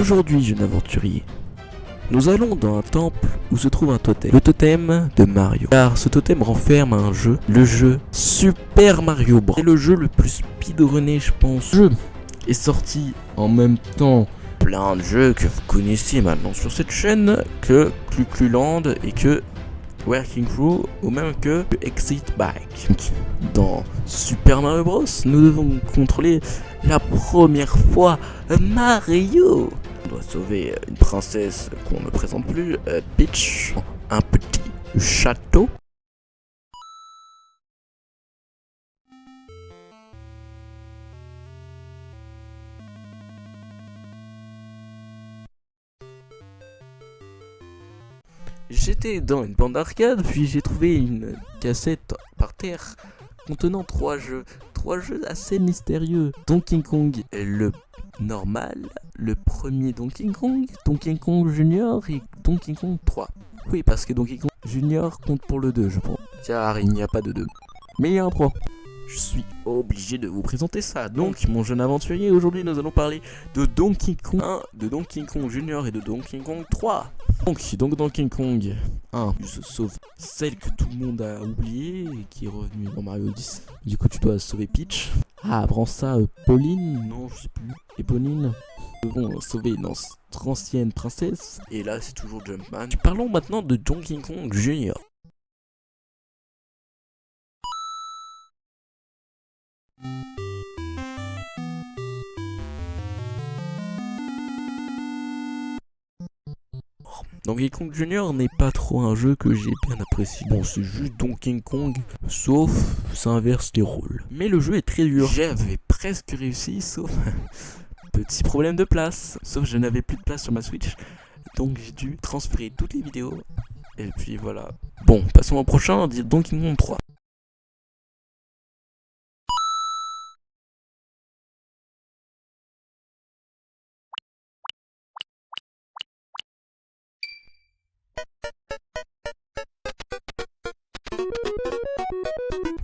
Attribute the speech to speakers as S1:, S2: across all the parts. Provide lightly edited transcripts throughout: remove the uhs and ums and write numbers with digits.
S1: Aujourd'hui, jeune aventurier, nous allons dans un temple où se trouve un totem. Le totem de Mario. Car ce totem renferme un jeu, le jeu Super Mario Bros. C'est le jeu le plus speedrunné, je pense. Le jeu est sorti en même temps plein de jeux que vous connaissez maintenant sur cette chaîne, que Clucluland et que Working Crew, ou même que Exit Bike. Dans Super Mario Bros, nous devons contrôler la première fois Mario. On doit sauver une princesse qu'on ne présente plus, Peach, un petit château. J'étais dans une bande d'arcade, puis j'ai trouvé une cassette par terre contenant trois jeux assez mystérieux. Donkey Kong le normal, le premier Donkey Kong Junior et Donkey Kong 3. Oui, parce que Donkey Kong Junior compte pour le 2, je pense. Car il n'y a pas de 2. Mais il y a un 3. Je suis obligé de vous présenter ça. Donc, mon jeune aventurier, aujourd'hui nous allons parler de Donkey Kong 1, de Donkey Kong Junior et de Donkey Kong 3. Donc Donkey Kong 1, tu sauves celle que tout le monde a oubliée et qui est revenue dans Mario 10. Du coup, tu dois sauver Peach. Ah, avant ça, Pauline, non, je sais plus. Et Pauline. Nous devons sauver notre ancienne princesse. Et là, c'est toujours Jumpman. Parlons maintenant de Donkey Kong Junior. Donkey Kong Junior n'est pas trop un jeu que j'ai bien apprécié. Bon, c'est juste Donkey Kong, sauf ça inverse les rôles. Mais le jeu est très dur. J'avais presque réussi, sauf petit problème de place. Sauf je n'avais plus de place sur ma Switch, donc j'ai dû transférer toutes les vidéos. Et puis voilà. Bon, passons au prochain, Donkey Kong 3.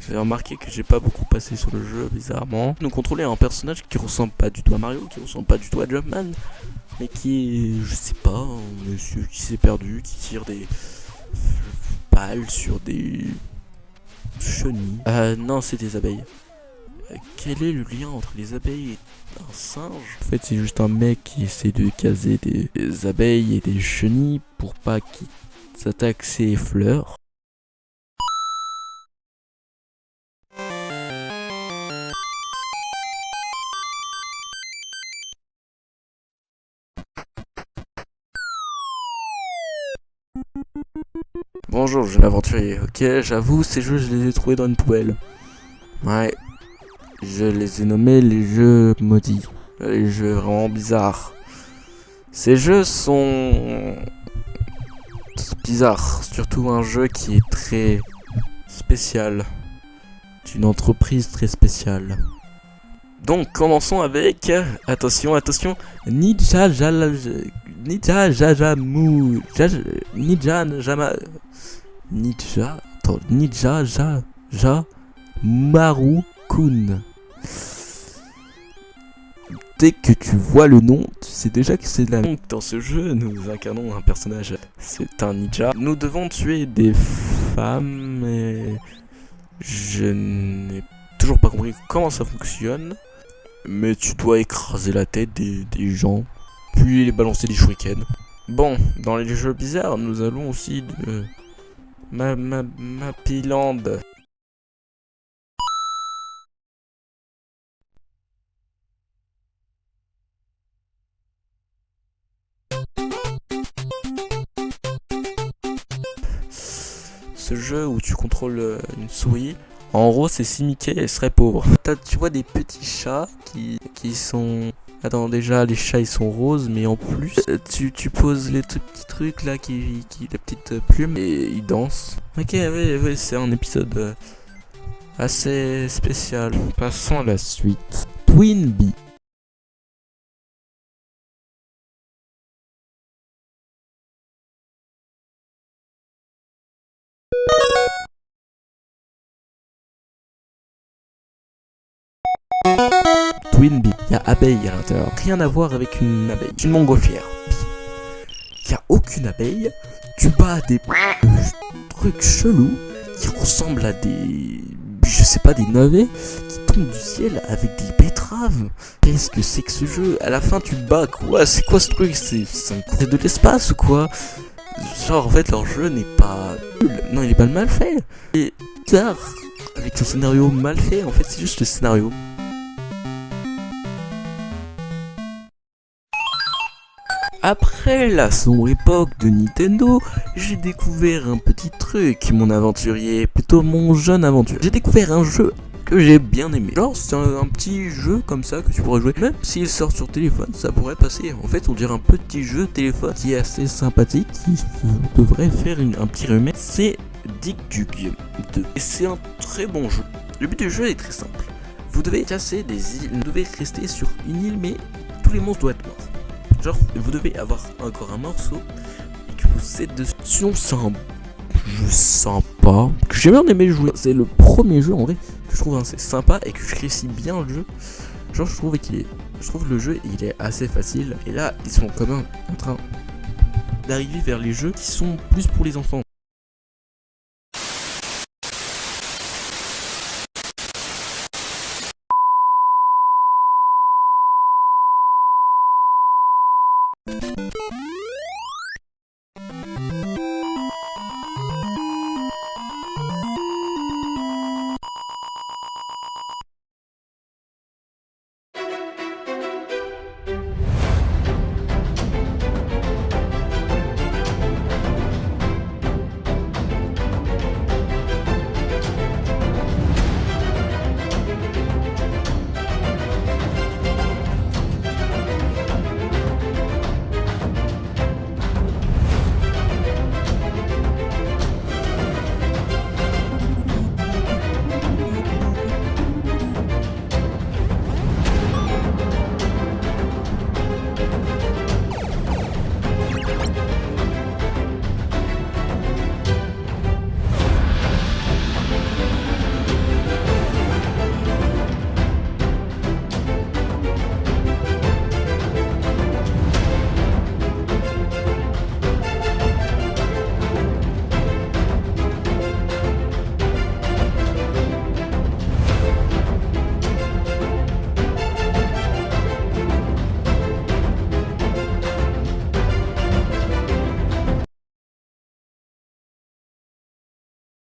S1: J'ai remarqué que j'ai pas beaucoup passé sur le jeu, bizarrement. Nous contrôlons un personnage qui ressemble pas du tout à Mario, qui ressemble pas du tout à Jumpman, mais qui est, je sais pas, un monsieur qui s'est perdu, qui tire des balles sur des chenilles. Non, c'est des abeilles. Quel est le lien entre les abeilles et un singe? En fait, c'est juste un mec qui essaie de caser des abeilles et des chenilles pour pas qu'ils s'attaquent ses fleurs. Bonjour, jeune aventurier. Ok, j'avoue, ces jeux, je les ai trouvés dans une poubelle. Ouais, je les ai nommés les jeux maudits. Les jeux vraiment bizarres. Ces jeux sont bizarres. Surtout un jeu qui est très spécial. D'une entreprise très spéciale. Donc, commençons avec... Attention, attention. Ninja Jajamu... Ninja Jama... Ninja... Attends, Ninja Maru-kun. Dès que tu vois le nom, tu sais déjà que c'est de la... Donc, dans ce jeu, nous incarnons un personnage. C'est un ninja. Nous devons tuer des femmes et... Je n'ai toujours pas compris comment ça fonctionne. Mais tu dois écraser la tête des gens, puis les balancer des shurikens. Bon, dans les jeux bizarres, nous allons aussi de... Mapiland. Ce jeu où tu contrôles une souris. En gros, c'est si Mickey serait pauvre. Tu vois des petits chats qui sont... Attends, déjà, les chats, ils sont roses, mais en plus, tu poses les petits trucs, là, les petites plumes, et ils dansent. Ok, ouais, c'est un épisode assez spécial. Passons à la suite. Twinbee. Twin Bee, il y a abeille à l'intérieur. Rien à voir avec une abeille. Une montgolfière. Il y a aucune abeille. Tu bats des trucs chelous qui ressemblent à des... je sais pas, des navets qui tombent du ciel avec des betteraves. Qu'est-ce que c'est que ce jeu? À la fin tu te bats quoi? C'est quoi ce truc? C'est de l'espace ou quoi? Genre en fait leur jeu n'est pas nul. Non, il est pas mal fait. Et bizarre avec son scénario mal fait. En fait c'est juste le scénario. Après la sombre époque de Nintendo, j'ai découvert un petit truc, mon aventurier, plutôt mon jeune aventurier. J'ai découvert un jeu que j'ai bien aimé. Genre c'est un petit jeu comme ça que tu pourrais jouer, même s'il sort sur téléphone, ça pourrait passer. En fait on dirait un petit jeu téléphone qui est assez sympathique, qui devrait faire un petit remake. C'est Dig Dug 2. Et c'est un très bon jeu. Le but du jeu est très simple. Vous devez casser des îles, vous devez rester sur une île mais tous les monstres doivent être morts. Genre, vous devez avoir encore un morceau et que vous êtes dessus. C'est un jeu sympa que j'ai bien aimé jouer. C'est le premier jeu en vrai que je trouve assez sympa et que je réussis bien le jeu. Genre, je trouve que le jeu il est assez facile. Et là, ils sont quand même en train d'arriver vers les jeux qui sont plus pour les enfants.